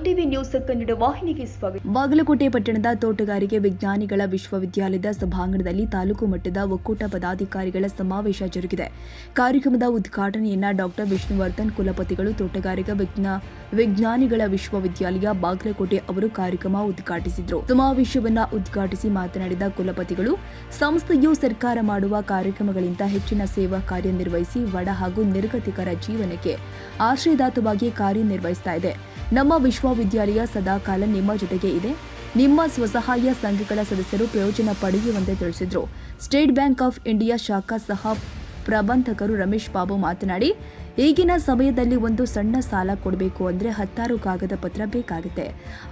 MTV news Kannada ವಾಹಿನಿಗೆ ಸ್ವಾಗತ. ಬಾಗಲಕೋಟೆ ಪಟ್ಟಣದ ತೋಟಗಾರಿಕೆ ವಿಜ್ಞಾನಿಗಳ ವಿಶ್ವವಿದ್ಯಾಲಯದ ಸಭಾಂಗಣದಲ್ಲಿ ತಾಲೂಕು ಮಟ್ಟದ ಒಕ್ಕೂಟ ಪದಾಧಿಕಾರಿಗಳ ಸಮಾವೇಶ ಜರುಗಿದೆ. ಕಾರ್ಯಕ್ರಮದ ಉದ್ಘಾಟನೆಯನ್ನ ಡಾಕ್ಟರ್ ವಿಷ್ಣುವರ್ಧನ್ ಕುಲಪತಿಗಳು ತೋಟಗಾರಿಕಾ ವಿಜ್ಞಾನಿಗಳ ವಿಶ್ವವಿದ್ಯಾಲಯ ಬಾಗಲಕೋಟೆ ಅವರು ಕಾರ್ಯಕ್ರಮ ಉದ್ಘಾಟಿಸಿದರು. ಸಮಾವೇಶವನ್ನು ಉದ್ಘಾಟಿಸಿ ಮಾತನಾಡಿದ ಕುಲಪತಿಗಳು, ಸಂಸ್ಥೆಯು ಸರ್ಕಾರ ಮಾಡುವ ಕಾರ್ಯಕ್ರಮಗಳಿಂದ ಹೆಚ್ಚಿನ ಸೇವಾ ಕಾರ್ಯನಿರ್ವಹಿಸಿ ಬಡ ಹಾಗೂ ನಿರ್ಗತಿಕರ ಜೀವನಕ್ಕೆ ಆಶ್ರಯದಾತವಾಗಿ ಕಾರ್ಯನಿರ್ವಹಿಸ್ತಾ ಇದೆ. ನಮ್ಮ ವಿಶ್ವವಿದ್ಯಾಲಯ ಸದಾಕಾಲ ನಿಮ್ಮ ಜೊತೆಗೆ ಇದೆ. ನಿಮ್ಮ ಸ್ವಸಹಾಯ ಸಂಘಗಳ ಸದಸ್ಯರು ಪ್ರಯೋಜನ ಪಡೆಯುವಂತೆ ತಿಳಿಸಿದರು. ಸ್ಟೇಟ್ ಬ್ಯಾಂಕ್ ಆಫ್ ಇಂಡಿಯಾ ಶಾಖಾ ಸಹ ಪ್ರಬಂಧಕರು ರಮೇಶ್ ಬಾಬು ಮಾತನಾಡಿ, ಈಗಿನ ಸಮಯದಲ್ಲಿ ಒಂದು ಸಣ್ಣ ಸಾಲ ಕೊಡಬೇಕು ಅಂದ್ರೆ 10 ಕಾಗದ ಪತ್ರ ಬೇಕಾಗುತ್ತೆ.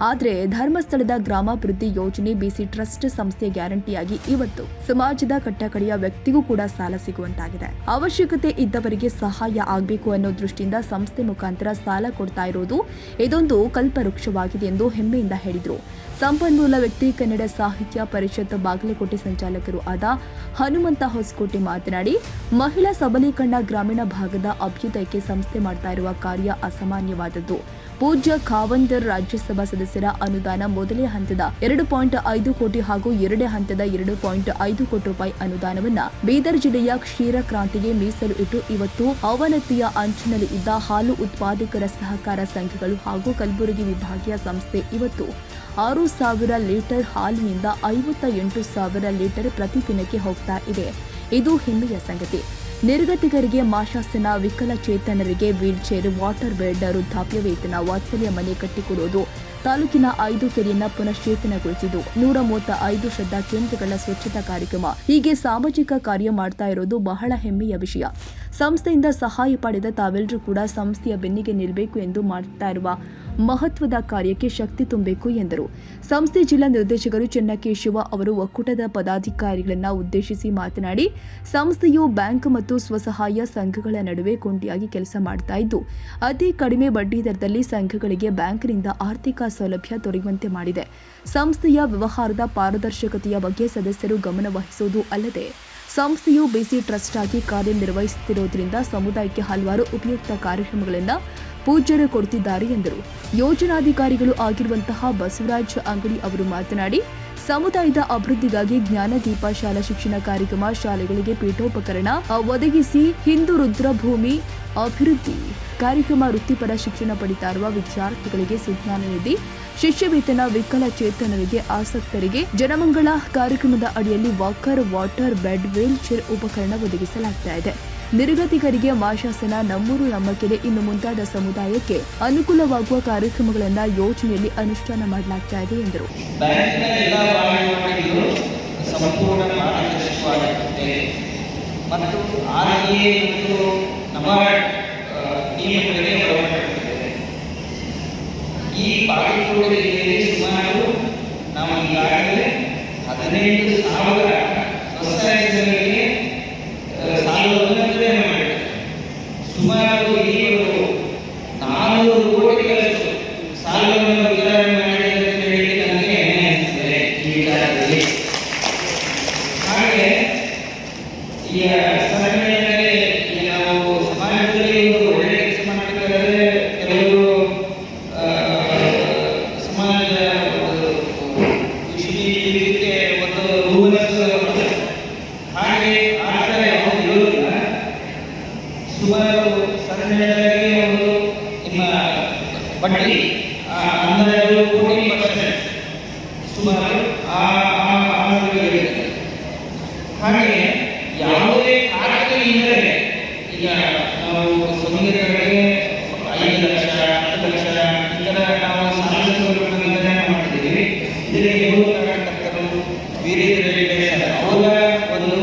ಆದರೆ ಧರ್ಮಸ್ಥಳದ ಗ್ರಾಮಾಭಿವೃದ್ಧಿ ಯೋಜನೆ ಬಿಸಿ ಟ್ರಸ್ಟ್ ಸಂಸ್ಥೆ ಗ್ಯಾರಂಟಿಯಾಗಿ ಇವತ್ತು ಸಮಾಜದ ಕಟ್ಟಕಡೆಯ ವ್ಯಕ್ತಿಗೂ ಕೂಡ ಸಾಲ ಸಿಗುವಂತಾಗಿದೆ. ಅವಶ್ಯಕತೆ ಇದ್ದವರಿಗೆ ಸಹಾಯ ಆಗಬೇಕು ಅನ್ನೋ ದೃಷ್ಟಿಯಿಂದ ಸಂಸ್ಥೆ ಮುಖಾಂತರ ಸಾಲ ಕೊಡ್ತಾ ಇರೋದು ಇದೊಂದು ಕಲ್ಪವೃಕ್ಷವಾಗಿದೆ ಎಂದು ಹೆಮ್ಮೆಯಿಂದ ಹೇಳಿದರು. ಸಂಪನ್ಮೂಲ ವ್ಯಕ್ತಿ ಕನ್ನಡ ಸಾಹಿತ್ಯ ಪರಿಷತ್ ಬಾಗಲಕೋಟೆ ಸಂಚಾಲಕರು ಆದ ಹನುಮಂತ ಹೊಸಕೋಟೆ ಮಾತನಾಡಿ, ಮಹಿಳಾ ಸಬಲೀಕರಣ ಗ್ರಾಮೀಣ ಭಾಗದ ಅಭ್ಯುದಯಕ್ಕೆ ಸಂಸ್ಥೆ ಮಾಡ್ತಾ ಇರುವ ಕಾರ್ಯ ಅಸಾಮಾನ್ಯವಾದದ್ದು. ಪೂಜ್ಯ ಖಾವಂದರ್ ರಾಜ್ಯಸಭಾ ಸದಸ್ಯರ ಅನುದಾನ ಮೊದಲೇ ಹಂತದ 2.5 ಕೋಟಿ ಹಾಗೂ ಎರಡನೇ ಹಂತದ 2.5 ಕೋಟಿ ರೂಪಾಯಿ ಅನುದಾನವನ್ನ ಬೀದರ್ ಜಿಲ್ಲೆಯ ಕ್ಷೀರ ಕ್ರಾಂತಿಗೆ ಮೀಸಲು ಇಟ್ಟು ಇವತ್ತು ಅವನತಿಯ ಅಂಚಿನಲ್ಲಿ ಇದ್ದ ಹಾಲು ಉತ್ಪಾದಕರ ಸಹಕಾರ ಸಂಘಗಳು ಹಾಗೂ ಕಲಬುರಗಿ ವಿಭಾಗೀಯ ಸಂಸ್ಥೆ ಇವತ್ತು 6,000 ಲೀಟರ್ ಹಾಲಿನಿಂದ 58,000 ಲೀಟರ್ ಪ್ರತಿದಿನಕ್ಕೆ ಹೋಗ್ತಾ ಇದೆ. ಇದು ಹೆಮ್ಮೆಯ ಸಂಗತಿ. ನಿರ್ಗತಿಕರಿಗೆ ಮಾಶಾಸನ, ವಿಕಲಚೇತನರಿಗೆ ವೀಲ್ಚೇರ್, ವಾಟರ್ ಬೆಡ್, ವೃದ್ಧಾಪ್ಯ ವೇತನ, ವಾತ್ಸಲ್ಯ ಮನೆ ಕಟ್ಟಿಕೊಡುವುದು, ತಾಲೂಕಿನ 5 ಕೆರೆಯನ್ನ ಪುನಶ್ಚೇತನಗೊಳಿಸಿದ್ದು, 135 ಶ್ರದ್ಧಾ ಕೇಂದ್ರಗಳ ಸ್ವಚ್ಛತಾ ಕಾರ್ಯಕ್ರಮ, ಹೀಗೆ ಸಾಮಾಜಿಕ ಕಾರ್ಯ ಮಾಡ್ತಾ ಇರೋದು ಬಹಳ ಹೆಮ್ಮೆಯ ವಿಷಯ. ಸಂಸ್ಥೆಯಿಂದ ಸಹಾಯ ಪಡೆದ ತಾವೆಲ್ಲರೂ ಕೂಡ ಸಂಸ್ಥೆಯ ಬೆನ್ನಿಗೆ ನಿಲ್ಲಬೇಕು ಎಂದು ಮಾಡ್ತಾ ಇರುವ ಮಹತ್ವದ ಕಾರ್ಯಕ್ಕೆ ಶಕ್ತಿ ತುಂಬಬೇಕು ಎಂದರು. ಸಂಸ್ಥೆ ಜಿಲ್ಲಾ ನಿರ್ದೇಶಕರು ಚೆನ್ನಕೇಶವ ಅವರು ಒಕ್ಕೂಟದ ಪದಾಧಿಕಾರಿಗಳನ್ನು ಉದ್ದೇಶಿಸಿ ಮಾತನಾಡಿ, ಸಂಸ್ಥೆಯು ಬ್ಯಾಂಕ್ ಮತ್ತು ಸ್ವಸಹಾಯ ಸಂಘಗಳ ನಡುವೆ ಕೊಂಡಿಯಾಗಿ ಕೆಲಸ ಮಾಡ್ತಾ ಇದ್ದು, ಅತಿ ಕಡಿಮೆ ಬಡ್ಡಿ ದರದಲ್ಲಿ ಸಂಘಗಳಿಗೆ ಬ್ಯಾಂಕ್ನಿಂದ ಆರ್ಥಿಕ ಸೌಲಭ್ಯ ದೊರೆಯುವಂತೆ ಮಾಡಿದೆ. ಸಂಸ್ಥೆಯ ವ್ಯವಹಾರದ ಪಾರದರ್ಶಕತೆಯ ಬಗ್ಗೆ ಸದಸ್ಯರು ಗಮನ ವಹಿಸುವುದು ಅಲ್ಲದೆ ಸಂಸ್ಥೆಯು ಬಿಸಿ ಟ್ರಸ್ಟ್ ಆಗಿ ಕಾರ್ಯನಿರ್ವಹಿಸುತ್ತಿರುವುದರಿಂದ ಸಮುದಾಯಕ್ಕೆ ಹಲವಾರು ಉಪಯುಕ್ತ ಕಾರ್ಯಕ್ರಮಗಳನ್ನು ಪೂಜ್ಯರು ಕೊಡುತ್ತಿದ್ದಾರೆ ಎಂದರು. ಯೋಜನಾಧಿಕಾರಿಗಳು ಆಗಿರುವಂತಹ ಬಸವರಾಜ್ ಅಂಗಡಿ ಅವರು ಮಾತನಾಡಿ, ಸಮುದಾಯದ ಅಭಿವೃದ್ಧಿಗಾಗಿ ಜ್ಞಾನದೀಪ ಶಾಲಾ ಶಿಕ್ಷಣ ಕಾರ್ಯಕ್ರಮ, ಶಾಲೆಗಳಿಗೆ ಪೀಠೋಪಕರಣ ಒದಗಿಸಿ ಹಿಂದೂ ರುದ್ರಭೂಮಿ ಅಭಿವೃದ್ಧಿ ಕಾರ್ಯಕ್ರಮ, ವೃತ್ತಿಪರ ಶಿಕ್ಷಣ ಪಡಿತಾ ಇರುವ ವಿದ್ಯಾರ್ಥಿಗಳಿಗೆ ಸುಜ್ಞಾನ ನಿಧಿ, ಶಿಷ್ಯ ವೇತನ, ವಿಕಲಚೇತನರಿಗೆ ಆಸಕ್ತರಿಗೆ ಜನಮಂಗಳ ಕಾರ್ಯಕ್ರಮದ ಅಡಿಯಲ್ಲಿ walker, water bed, wheel chair ಉಪಕರಣ ಒದಗಿಸಲಾಗ್ತಾ ಇದೆ. ನಿರ್ಗತಿಕರಿಗೆ ಮಾಶಾಸನ, ನಮ್ಮೂರು ನಮ್ಮ ಕೆರೆ ಇನ್ನು ಮುಂತಾದ ಸಮುದಾಯಕ್ಕೆ ಅನುಕೂಲವಾಗುವ ಕಾರ್ಯಕ್ರಮಗಳನ್ನು ಯೋಜನೆಯಲ್ಲಿ ಅನುಷ್ಠಾನ ಮಾಡಲಾಗ್ತಾ ಇದೆ ಎಂದರು. ಈ ಬಾಗಲಕೋಟೆಯಲ್ಲಿ ಸುಮಾರು ನಾವು ಈಗಾಗಲೇ 15,000 ಸ್ವಸಹಾಯ ಸಂಘಗಳಿಗೆ ಸಾಲವನ್ನು ವಿತರಣೆ ಮಾಡಿದ್ದೇವೆ. ಸುಮಾರು ಈಗ 400 ಕೋಟಿಗಳಷ್ಟು ಸಾಲವನ್ನು ವಿತರಣೆ ಮಾಡಿದೆ ಅಂತ ಹೇಳಿ ನನಗೆ ಹೆಮ್ಮೆ ಅನಿಸ್ತದೆ ಈ ವಿಚಾರದಲ್ಲಿ. ಹಾಗೆ ಈ ಸಂಘಟನೆಯಲ್ಲಿ ನಾವು ಸಮಾಜದಲ್ಲಿ ಒಂದು ಒಳ್ಳೆಯ ಕೆಲಸ ಮಾಡಬೇಕಾದ್ರೆ ಕೆಲವರು ಸುಮಾರು ಸಂಘಟನೆಗಳಿಗೆ ಒಂದು ನಿಮ್ಮ ಬಡ್ಡಿ 12 ಕೋಟಿ ಪರ್ಸೆಂಟ್ ಸುಮಾರು ಹಾಗೆ ಯಾವುದೇ ಖಾತೆ ಇದ್ದರೆ ಈಗ ನಾವು ಸಂಘಟನೆಗಳಿಗೆ 5 ಲಕ್ಷ 10 ಲಕ್ಷ ಈ ಥರ ನಾವು ಸಾಲ ಸೌಲಭ್ಯಗಳನ್ನು ವಿತರಣೆ ಮಾಡ್ತಿದ್ದೀವಿ. ಇದಕ್ಕೆ ಬಹುಕಾರಕರ್ತರು ಬೇರೆ ಅವರ ಒಂದು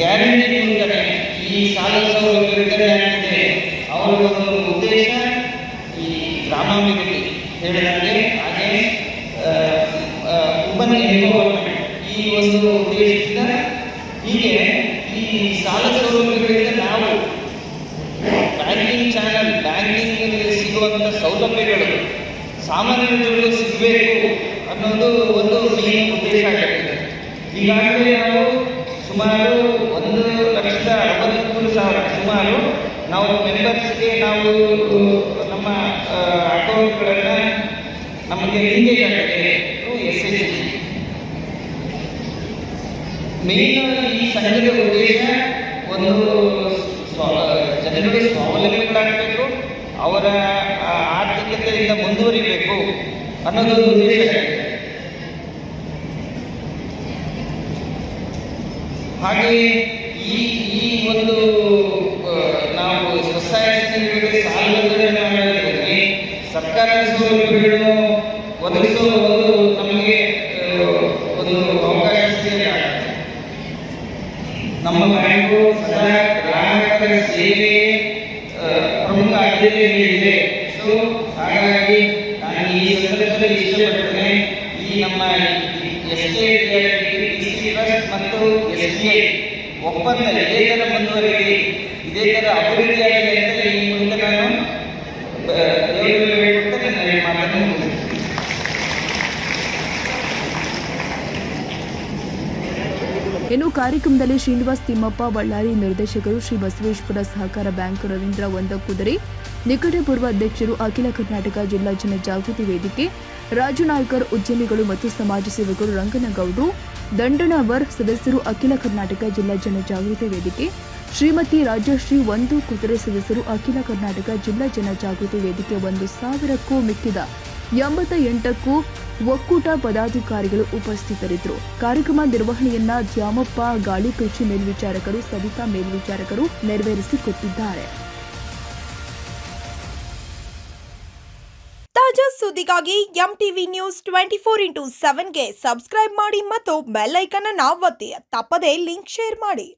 ಗ್ಯಾರಂಟಿ ಮುಂದೆ ಈ ಸಾಲ ಸೌಲಭ್ಯ ವಿತರಣೆ ಆಗಿದೆ. ಅವರ ಒಂದು ಉದ್ದೇಶ ಈ ಗ್ರಾಮಾಭಿವೃದ್ಧಿ ಹೇಳಿದಂತೆ, ಹಾಗೆ ಉಪನ್ ಎಂಪವರ್ಮೆಂಟ್ ಈ ಒಂದು ಉದ್ದೇಶದಿಂದ ಹೀಗೆ ಈ ಸಾಲ ಸೌಲಭ್ಯಗಳಿಂದ ನಾವು ಬ್ಯಾಂಕಿಂಗ್ ಚಾನಲ್, ಬ್ಯಾಂಕಿಂಗ್ ಸಿಗುವಂಥ ಸೌಲಭ್ಯಗಳು ಸಾಮಾನ್ಯ ಜನರಿಗೆ ಸಿಗಬೇಕು ಅನ್ನೋದು ಒಂದು ಮೇನ್ ಉದ್ದೇಶ ಆಗಿರ್ತದೆ. ಈಗಾಗಲೇ ನಾವು ಸುಮಾರು 1,63,000 ಸುಮಾರು ನಾವು ಮೆಂಬರ್ಸ್ಗೆ ನಾವು ನಮ್ಮ ಅಕೌಂಟ್ಗಳನ್ನು ನಮಗೆ ಲಿಂಕೇಜ್ ಆಗುತ್ತೆ ಥ್ರೂ SHG. ಮೇನ್ ಈ ಸಂಘದ ಉದ್ದೇಶ ಒಂದು ಜನರಿಗೆ ಸ್ವಾವಲಂಬಿಗಳಾಗಬೇಕು, ಅವರ ಆರ್ಥಿಕತೆಯಿಂದ ಮುಂದುವರಿಬೇಕು ಅನ್ನೋದೊಂದು ಉದ್ದೇಶ ಆಗಿದೆ. ಹಾಗೆಯೇ ಈ ಒಂದು ನಾವು ಸ್ವಸಹಾಯ ಸಂಘಗಳಿಗೆ ಸಾಲ ವಿತರಣೆ ಮಾಡೋದ್ರಲ್ಲಿ ಸರ್ಕಾರದ ಸೌಲಭ್ಯಗಳನ್ನು ಒದಗಿಸುವುದು ನಮಗೆ ಒಂದು ಅವಕಾಶ ಸಿಗಲಾಗುತ್ತೆ. ನಮ್ಮ ಬ್ಯಾಂಕು ಸದಾ ಗ್ರಾಹಕರ ಸೇವೆ ಪ್ರಮುಖ ಆದ್ಯತೆಯಲ್ಲಿದೆ. ಸೊ ಹಾಗಾಗಿ ನಾನು ಈ ಸಂದರ್ಭದಲ್ಲಿ ಇಷ್ಟಪಡ್ತೇನೆ, ಈ ನಮ್ಮ SKDC ಟ್ರಸ್ಟ್ ಮತ್ತು SBI ಒಪ್ಪಂದ ಇದೇ ಥರ ಮುಂದುವರಿಲಿ, ಇದೇ ಥರ ಅಭಿವೃದ್ಧಿಯಾಗಲಿ ಅಂತ ಈ ಮೂಲಕ ನಾನು ದೇವರಲ್ಲಿ ಹೇಳ್ಬಿಟ್ಟು ನನ್ನ ಮಾತನ್ನು ಮುಗಿಸ್ತೀನಿ. ಇನ್ನು ಕಾರ್ಯಕ್ರಮದಲ್ಲಿ ಶ್ರೀನಿವಾಸ್ ತಿಮ್ಮಪ್ಪ ಬಳ್ಳಾರಿ ನಿರ್ದೇಶಕರು, ಶ್ರೀ ಬಸವೇಶ್ವರ ಸಹಕಾರ ಬ್ಯಾಂಕ್ ರವೀಂದ್ರ ಒಂದಕುದುರೆ ನಿಕಟಪೂರ್ವ ಅಧ್ಯಕ್ಷರು, ಅಖಿಲ ಕರ್ನಾಟಕ ಜಿಲ್ಲಾ ಜನಜಾಗೃತಿ ವೇದಿಕೆ ರಾಜು ನಾಯ್ಕರ್, ಉದ್ಯಮಿಗಳು ಮತ್ತು ಸಮಾಜ ಸೇವಕರು, ರಂಗನಗೌಡರು ದಂಡನವರ್ ಸದಸ್ಯರು, ಅಖಿಲ ಕರ್ನಾಟಕ ಜಿಲ್ಲಾ ಜನಜಾಗೃತಿ ವೇದಿಕೆ ಶ್ರೀಮತಿ ರಾಜಶ್ರೀ ಒಂದು ಕುದುರೆ ಸದಸ್ಯರು, ಅಖಿಲ ಕರ್ನಾಟಕ ಜಿಲ್ಲಾ ಜನಜಾಗೃತಿ ವೇದಿಕೆ 1,000ಕ್ಕೂ ಮಿಕ್ಕಿದ 88ಕ್ಕೂ ಒಕ್ಕೂಟ ಪದಾಧಿಕಾರಿಗಳು ಉಪಸ್ಥಿತರಿದ್ದರು. ಕಾರ್ಯಕ್ರಮ ನಿರ್ವಹಣೆಯನ್ನ ದ್ಯಾಮಪ್ಪ ಗಾಳಿ ಕೃಷಿ ಮೇಲ್ವಿಚಾರಕರು, ಸವಿತಾ ಮೇಲ್ವಿಚಾರಕರು ನೆರವೇರಿಸಿಕೊಟ್ಟಿದ್ದಾರೆ. ತಾಜಾ ಸುದ್ದಿಗಾಗಿ MTV ನ್ಯೂಸ್ 24/7ಗೆ ಸಬ್ಸ್ಕ್ರೈಬ್ ಮಾಡಿ ಮತ್ತು ಬೆಲ್ ಐಕಾನ್ ಅನ್ನು ಒತ್ತಿ. ತಪ್ಪದೇ ಲಿಂಕ್ ಶೇರ್ ಮಾಡಿ.